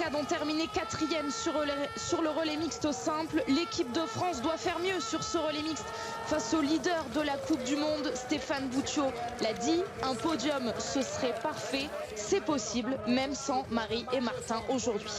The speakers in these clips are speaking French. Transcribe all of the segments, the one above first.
Cascades ont terminé 4e sur le relais mixte simple. L'équipe de France doit faire mieux sur ce relais mixte face au leader de la Coupe du Monde, Stéphane Bouttiau l'a dit, un podium ce serait parfait, c'est possible même sans Marie et Martin aujourd'hui.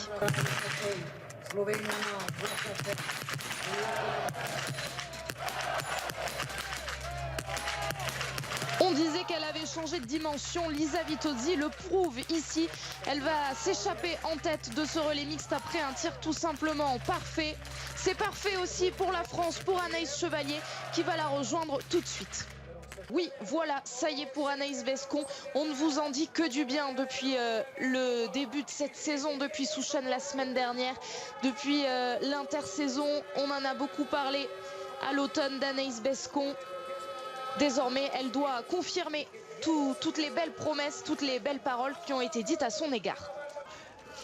On disait qu'elle avait changé de dimension, Lisa Vitozzi le prouve ici. Elle va s'échapper en tête de ce relais mixte après un tir tout simplement parfait. C'est parfait aussi pour la France, pour Anaïs Chevalier qui va la rejoindre tout de suite. Oui, voilà, ça y est pour Anaïs Bescon. On ne vous en dit que du bien depuis le début de cette saison, depuis Souchane la semaine dernière, depuis l'intersaison. On en a beaucoup parlé à l'automne d'Anaïs Bescon. Désormais, elle doit confirmer toutes les belles promesses, toutes les belles paroles qui ont été dites à son égard.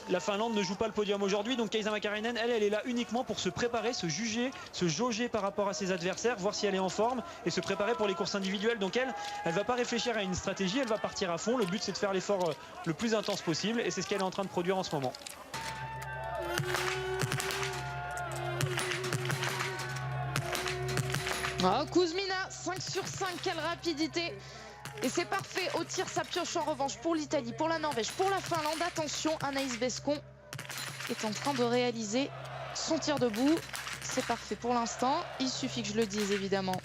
La Finlande ne joue pas le podium aujourd'hui, donc Kaisa Mäkäräinen, elle est là uniquement pour se préparer, se juger, se jauger par rapport à ses adversaires, voir si elle est en forme et se préparer pour les courses individuelles. Donc elle va pas réfléchir à une stratégie, elle va partir à fond. Le but, c'est de faire l'effort le plus intense possible et c'est ce qu'elle est en train de produire en ce moment. Oh, Kuzmina, 5 sur 5, quelle rapidité! Et c'est parfait au tir, ça pioche en revanche pour l'Italie, pour la Norvège, pour la Finlande. Attention, Anaïs Bescon est en train de réaliser son tir debout. C'est parfait pour l'instant, il suffit que je le dise évidemment.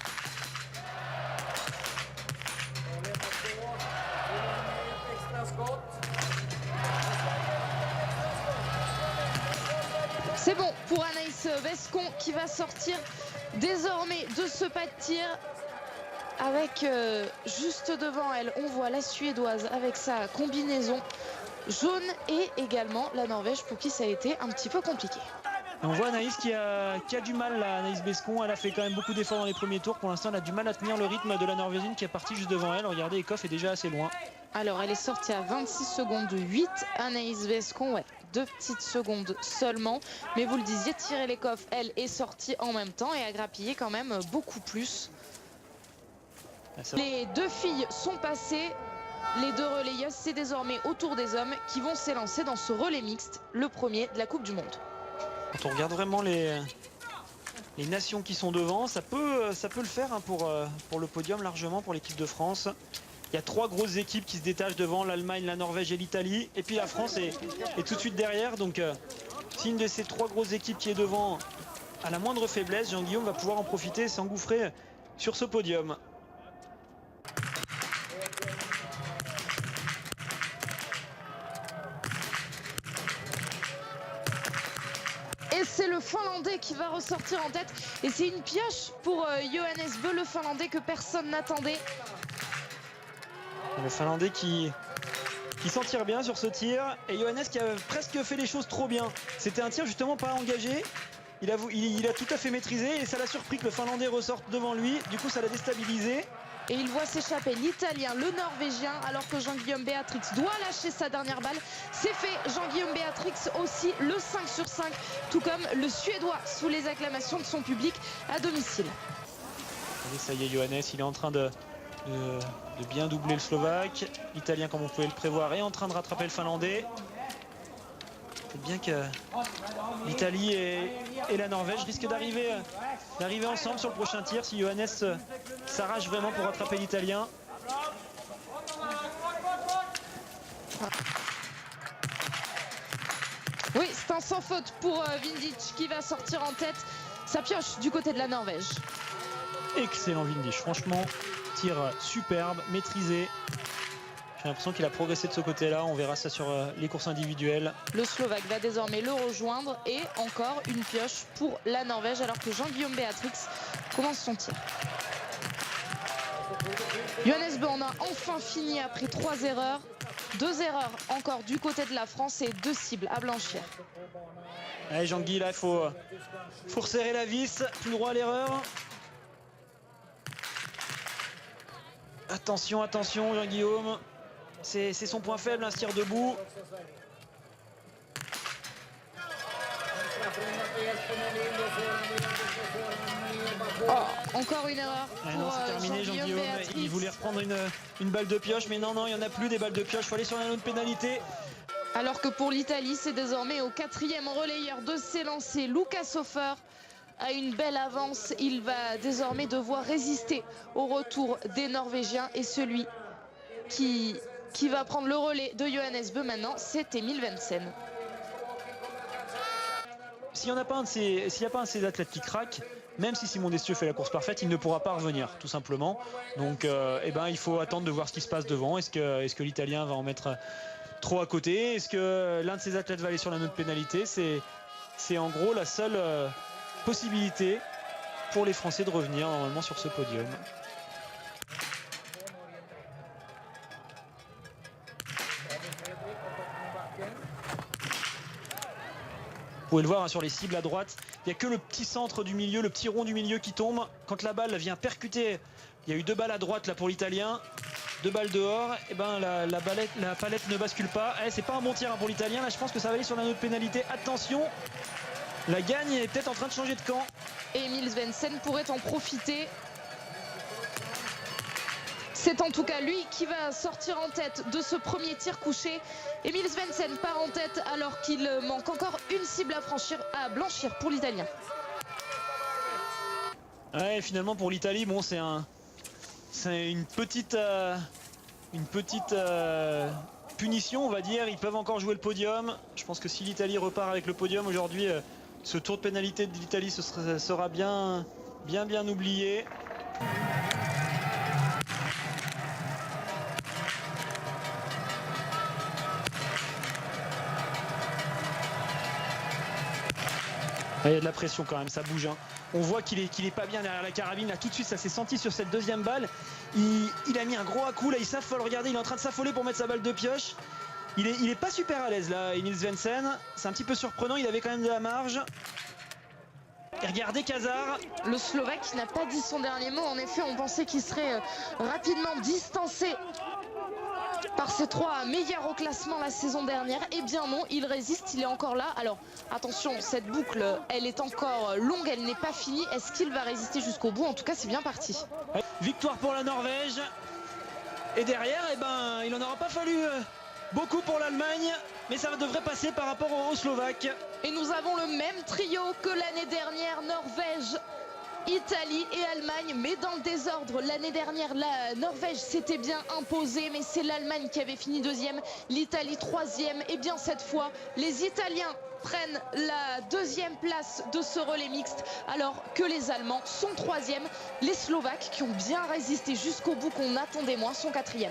C'est bon pour Anaïs Bescon qui va sortir désormais de ce pas de tir. Avec juste devant elle, on voit la Suédoise avec sa combinaison jaune et également la Norvège pour qui ça a été un petit peu compliqué. Et on voit Anaïs qui a du mal, là, Anaïs Bescon. Elle a fait quand même beaucoup d'efforts dans les premiers tours. Pour l'instant, elle a du mal à tenir le rythme de la Norvégienne qui est partie juste devant elle. Regardez, Ekoff est déjà assez loin. Alors, elle est sortie à 26 secondes de 8. Anaïs Bescon, ouais, 2 petites secondes seulement. Mais vous le disiez, Tirel Ekoff, elle est sortie en même temps et a grappillé quand même beaucoup plus. Les deux filles sont passées, les deux relayeuses, c'est désormais au tour des hommes qui vont s'élancer dans ce relais mixte, le premier de la Coupe du Monde. Quand on regarde vraiment les nations qui sont devant, ça peut le faire hein, pour le podium largement pour l'équipe de France. Il y a 3 grosses équipes qui se détachent devant, l'Allemagne, la Norvège et l'Italie. Et puis la France est tout de suite derrière. Donc si une de ces 3 grosses équipes qui est devant a la moindre faiblesse, Jean-Guillaume va pouvoir en profiter et s'engouffrer sur ce podium. Et c'est le Finlandais qui va ressortir en tête. Et c'est une pioche pour Johannes Bö, le Finlandais que personne n'attendait. Le Finlandais qui s'en tire bien sur ce tir. Et Johannes qui a presque fait les choses trop bien. C'était un tir justement pas engagé. Il a tout à fait maîtrisé et ça l'a surpris que le Finlandais ressorte devant lui. Du coup, ça l'a déstabilisé. Et il voit s'échapper l'Italien, le Norvégien, alors que Jean-Guillaume Béatrix doit lâcher sa dernière balle. C'est fait, Jean-Guillaume Béatrix aussi, le 5 sur 5, tout comme le Suédois sous les acclamations de son public à domicile. Et ça y est, Johannes, il est en train de bien doubler le Slovaque. L'Italien, comme on pouvait le prévoir, est en train de rattraper le Finlandais. C'est bien que l'Italie et la Norvège risquent d'arriver ensemble sur le prochain tir si Johannes s'arrache vraiment pour rattraper l'Italien. Oui, c'est un sans faute pour Vindic qui va sortir en tête. Ça pioche du côté de la Norvège. Excellent Vindic, franchement, tir superbe, maîtrisé. J'ai l'impression qu'il a progressé de ce côté-là. On verra ça sur les courses individuelles. Le Slovaque va désormais le rejoindre. Et encore une pioche pour la Norvège alors que Jean-Guillaume Béatrix commence son tir. Johannes Bö en a enfin fini après 3 erreurs. 2 erreurs encore du côté de la France et 2 cibles à blanchir. Allez Jean-Guy, là il faut resserrer la vis. Plus droit à l'erreur. Attention, attention Jean-Guillaume. C'est son point faible, un tir debout. Oh, encore une erreur pour non, c'est terminé, Jean-Guillaume Béatrix. Il voulait reprendre une balle de pioche, mais non, il n'y en a plus des balles de pioche. Il faut aller sur la zone de pénalité. Alors que pour l'Italie, c'est désormais au 4e relayeur de s'élancer. Lucas Hofer a une belle avance. Il va désormais devoir résister au retour des Norvégiens. Et celui qui va prendre le relais de Johannes Bö maintenant, c'est Emil Wensen. S'il n'y a pas un de ces athlètes qui craque, même si Simon Destieux fait la course parfaite, il ne pourra pas revenir, tout simplement. Donc il faut attendre de voir ce qui se passe devant. Est-ce que l'Italien va en mettre trop à côté? Est-ce que l'un de ces athlètes va aller sur la note pénalité? C'est en gros la seule possibilité pour les Français de revenir normalement sur ce podium. Vous pouvez le voir hein, sur les cibles à droite, il n'y a que le petit centre du milieu, le petit rond du milieu qui tombe. Quand la balle vient percuter, il y a eu 2 balles à droite là pour l'Italien, 2 balles dehors, et ben la palette ne bascule pas. C'est pas un bon tir hein, pour l'Italien, là je pense que ça va aller sur la note pénalité. Attention, la gagne est peut-être en train de changer de camp. Et Emil Wensen pourrait en profiter. C'est en tout cas lui qui va sortir en tête de ce premier tir couché. Emil Wensen part en tête alors qu'il manque encore une cible à blanchir pour l'Italien. Ouais, finalement pour l'Italie, bon, c'est une petite punition, on va dire. Ils peuvent encore jouer le podium. Je pense que si l'Italie repart avec le podium aujourd'hui, ce tour de pénalité de l'Italie sera bien oublié. Il y a de la pression quand même, ça bouge. Hein. On voit qu'il est pas bien derrière la carabine. Là, tout de suite, ça s'est senti sur cette deuxième balle. Il a mis un gros à-coup. Là, il s'affole. Regardez, il est en train de s'affoler pour mettre sa balle de pioche. Il est pas super à l'aise, là, Emil Wensen. C'est un petit peu surprenant. Il avait quand même de la marge. Et regardez Kazar. Le Slovaque qui n'a pas dit son dernier mot. En effet, on pensait qu'il serait rapidement distancé par ses 3 meilleurs au classement la saison dernière. Eh bien non, il résiste, il est encore là. Alors attention, cette boucle, elle est encore longue, elle n'est pas finie. Est-ce qu'il va résister jusqu'au bout? En tout cas, c'est bien parti. Victoire pour la Norvège. Et derrière, il n'en aura pas fallu beaucoup pour l'Allemagne, mais ça devrait passer par rapport aux Slovaques. Et nous avons le même trio que l'année dernière, Norvège, Italie et Allemagne, mais dans le désordre. L'année dernière, la Norvège s'était bien imposée, mais c'est l'Allemagne qui avait fini 2e, l'Italie 3e. Et bien cette fois, les Italiens prennent la 2e place de ce relais mixte, alors que les Allemands sont 3e. Les Slovaques, qui ont bien résisté jusqu'au bout, qu'on attendait moins, sont 4e.